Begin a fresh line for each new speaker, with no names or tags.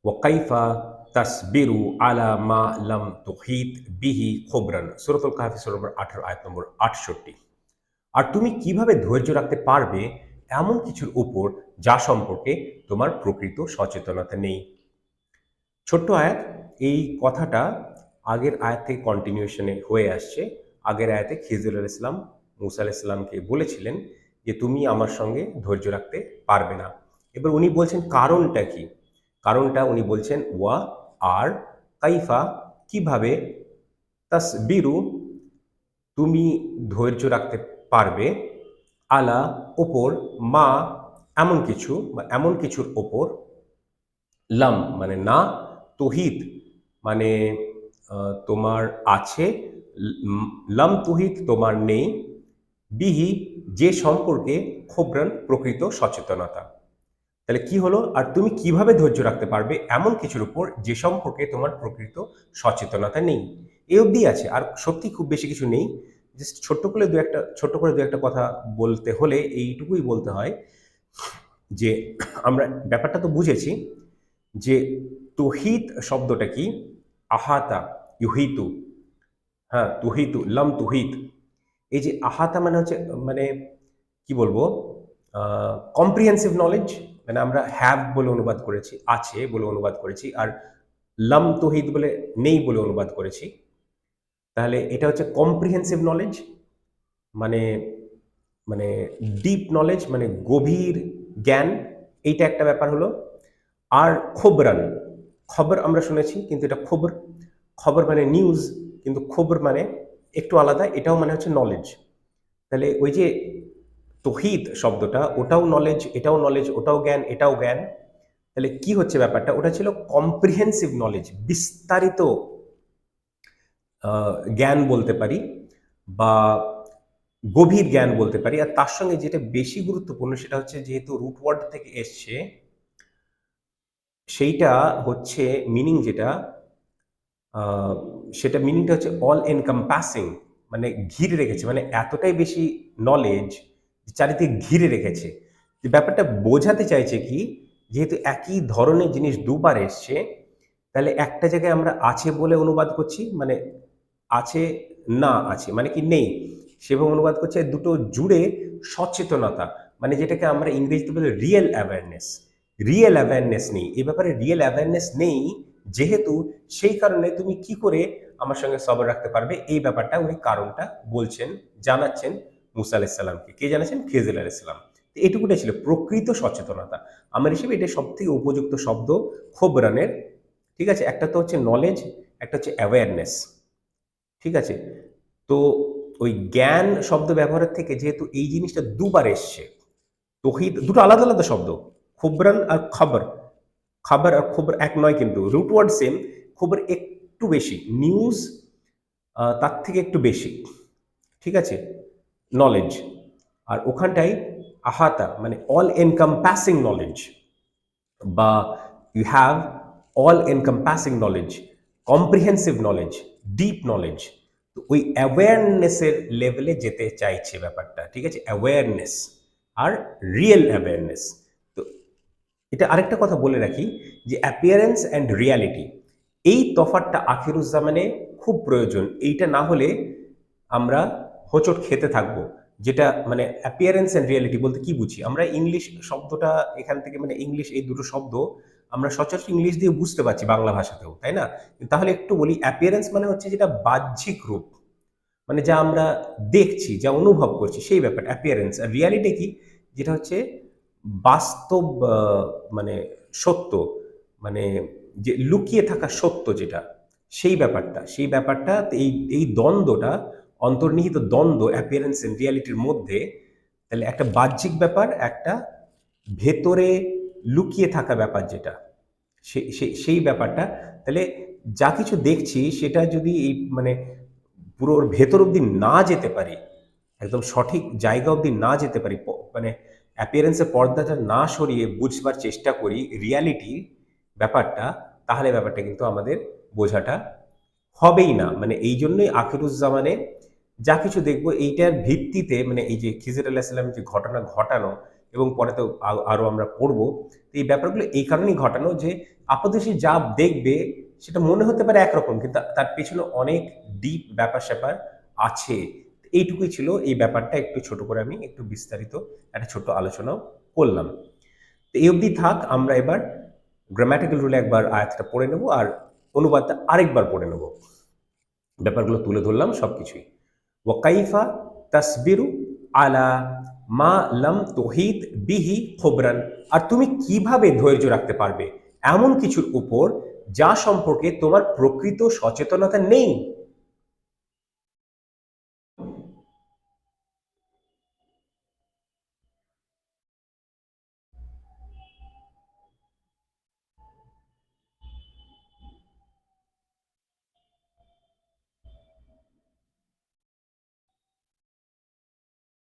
ওয়াকাইফা তাসবিরু আলা মা লাম তুহিত বিহি খবরান। সূরাতুল কাহফি সূরা নম্বর 18 আয়াত নম্বর 68। আর তুমি কিভাবে ধৈর্য রাখতে পারবে এমন কিছুর উপর যা সম্পর্কে তোমার প্রকৃত সচেতনতা নেই। ছোট্ট আয়াত, এই কথাটা আগের আয়াত থেকে কন্টিনিউশনে হয়ে আসছে। আগের আয়াতে খিজির আলাইহিস সালাম মূসা আলাইহিস সালামকে বলেছিলেন যে তুমি আমার সঙ্গে ধৈর্য রাখতে পারবে না। এবার উনি বলছেন কারণটা কি? কারণটা উনি বলছেন ওয়া আর কাইফা, কিভাবে, তাসবিরু তুমি ধৈর্য রাখতে পারবে, আলা ওপর, মা এমন কিছু বা এমন কিছুর ওপর, লাম মানে না, তহিত মানে তোমার আছে, লাম তহিত তোমার নেই, বিহি যে সম্পর্কে, খবরান প্রকৃত সচেতনতা। তাহলে কি হলো, আর তুমি কিভাবে ধৈর্য রাখতে পারবে এমন কিছুর উপর যে সম্পর্কে তোমার প্রকৃত সচেতনতা নেই। এই অবধি আছে, আর সত্যি খুব বেশি কিছু নেই। জাস্ট ছোট্ট করে দু একটা কথা বলতে হলে এইটুকুই বলতে হয় যে আমরা ব্যাপারটা তো বুঝেছি যে তহিত শব্দটা কি, আহাতা, ইউহিতু, হ্যাঁ তুহিতু, লাম তুহিত। এই যে আহাতা মানে হচ্ছে, মানে কি বলবো, কম্প্রিহেন্সিভ নলেজ, মানে আমরা হ্যাভ বলে অনুবাদ করেছি, আছে বলে অনুবাদ করেছি, আর লাম তহিদ বলে নেই বলে অনুবাদ করেছি। তাহলে এটা হচ্ছে কম্প্রিহেন্সিভ নলেজ, মানে মানে ডিপ নলেজ, মানে গভীর জ্ঞান, এইটা একটা ব্যাপার হলো। আর খবরান, খবর আমরা শুনেছি কিন্তু এটা খবর, খবর মানে নিউজ, কিন্তু খবর মানে একটু আলাদা, এটাও মানে হচ্ছে নলেজ। তাহলে ওই যে তহিদ শব্দটা, ওটাও নলেজ, এটাও নলেজ, ওটাও জ্ঞান, এটাও জ্ঞান। তাহলে কি হচ্ছে ব্যাপারটা, ওটা ছিল কম্প্রিহেন্সিভ নলেজ, বিস্তারিত জ্ঞান বলতে পারি, বা গভীর জ্ঞান বলতে পারি। আর তার সঙ্গে যেটা বেশি গুরুত্বপূর্ণ সেটা হচ্ছে, যেহেতু রুট ওয়ার্ড থেকে এসছে, সেইটা হচ্ছে মিনিং যেটা, আহ, সেটা মিনিংটা হচ্ছে অল এনকাম্পাসিং, মানে ঘিরে রেখেছে, মানে এতটাই বেশি নলেজ চারিদিকে ঘিরে রেখেছে। যে ব্যাপারটা বোঝাতে চাইছে কি, যেহেতু একই ধরনের জিনিস দুবার এসছে, তাহলে একটা জায়গায় আমরা আছে বলে অনুবাদ করছি, মানে আছে, না আছে মানে কি নেই, সেভাবে অনুবাদ করছে। দুটো জুড়ে সচেতনতা, মানে যেটাকে আমরা ইংরেজিতে বলি রিয়েল অ্যাওয়ারনেস, রিয়েল অ্যাওয়ারনেস নেই এই ব্যাপারে, রিয়েল অ্যাওয়ারনেস নেই যেহেতু, সেই কারণে তুমি কি করে আমার সঙ্গে সবর রাখতে পারবে, এই ব্যাপারটা উনি কারণটা বলছেন, জানাচ্ছেন মুসা আলাইহিস সালামকে। কে জানাচ্ছেন? খেজির আলাইহিস সালাম। তো এটুকুটাই ছিল প্রকৃত সচেতনতা। আমার হিসেবে এটা সব থেকে উপযুক্ত শব্দ খবরানের। ঠিক আছে, একটা তো হচ্ছে নলেজ, একটা হচ্ছে অ্যাওয়ারনেস। ঠিক আছে, তো ওই জ্ঞান শব্দ ব্যবহারের থেকে যেহেতু এই জিনিসটা দুবার এসছে, তহিদ দুটো আলাদা আলাদা শব্দ, খুবরান আর খবর, খাবার আর খবর এক নয়, কিন্তু রুট ওয়ার্ড সেম। খবর একটু বেশি, নিউজ তার থেকে একটু বেশি, ঠিক আছে, নলেজ। আর ওখানটাই আহাতা মানে অল এনকাম্পাসিং নলেজ, বা you have all encompassing knowledge, comprehensive knowledge, deep knowledge. তো ওই অ্যাওয়ারনেসের লেভেলে যেতে চাইছে ব্যাপারটা, ঠিক আছে, অ্যাওয়ারনেস আর রিয়েল অ্যাওয়ারনেস। তো এটা আরেকটা কথা বলে রাখি, যে অ্যাপিয়ারেন্স অ্যান্ড রিয়ালিটি, এই তফাৎটা আখিরুজ্জামানে খুব প্রয়োজন। এইটা না হলে আমরা হোঁচট খেতে থাকবো। যেটা মানে অ্যাপিয়ারেন্স অ্যান্ড রিয়ালিটি বলতে কি বুঝি আমরা, ইংলিশ শব্দটা এখান থেকে, মানে ইংলিশ এই দুটো শব্দ আমরা সচরাচর ইংলিশ দিয়ে বুঝতে পারছি বাংলা ভাষাতেও, তাই না? তাহলে একটু বলি, অ্যাপিয়ারেন্স মানে হচ্ছে যেটা বাহ্যিক রূপ, মানে যা আমরা দেখছি, যা অনুভব করছি, সেই ব্যাপারটা অ্যাপিয়ারেন্স। আর রিয়ালিটি কি, যেটা হচ্ছে বাস্তব, মানে সত্য, মানে যে লুকিয়ে থাকা সত্য যেটা, সেই ব্যাপারটা এই এই দ্বন্দ্বটা, অন্তর্নিহিত দ্বন্দ্ব অ্যাপিয়ারেন্স এন্ড রিয়ালিটির মধ্যে। তাহলে একটা বাহ্যিক ব্যাপার, একটা ভেতরে লুকিয়ে থাকা ব্যাপার যেটা, সেই ব্যাপারটা। তাহলে যা কিছু দেখছি সেটা যদি এই মানে পুরো ওর ভেতর অব্দি না যেতে পারি, একদম সঠিক জায়গা অব্দি না যেতে পারি, মানে অ্যাপিয়ারেন্সের পর্দাটা না সরিয়ে বুঝবার চেষ্টা করি রিয়ালিটি ব্যাপারটা, তাহলে ব্যাপারটা কিন্তু আমাদের বোঝাটা হবেই না। মানে এই জন্যই আখিরুজ্জামানে যা কিছু দেখবো এইটার ভিত্তিতে, মানে এই যে খিজির আলাইহিস সালামের যে ঘটনা ঘটানো, এবং পরে তো আরও আমরা পড়বো। তো এই ব্যাপারগুলো এই কারণেই ঘটানো যে আপাতদৃষ্টি যা দেখবে সেটা মনে হতে পারে একরকম, কিন্তু তার পেছনে অনেক ডিপ ব্যাপার-স্যাপার আছে। এইটুকুই ছিল এই ব্যাপারটা, একটু ছোট করে আমি একটু বিস্তারিত একটা ছোট্ট আলোচনাও করলাম। তো এই অবধি থাক, আমরা এবার গ্রামাটিক্যাল রুলে একবার আয়াতটা পড়ে নেব আর অনুবাদটা আরেকবার পড়ে নেব। ব্যাপারগুলো তুলে ধরলাম সবকিছুই। ওয়াকাইফা তাসবিরু আলা মা লাম তুহিত বিহি খবরান, আর তুমি কিভাবে ধৈর্য রাখতে পারবে এমন কিছুর উপর যা সম্পর্কে তোমার প্রকৃত সচেতনতা নেই।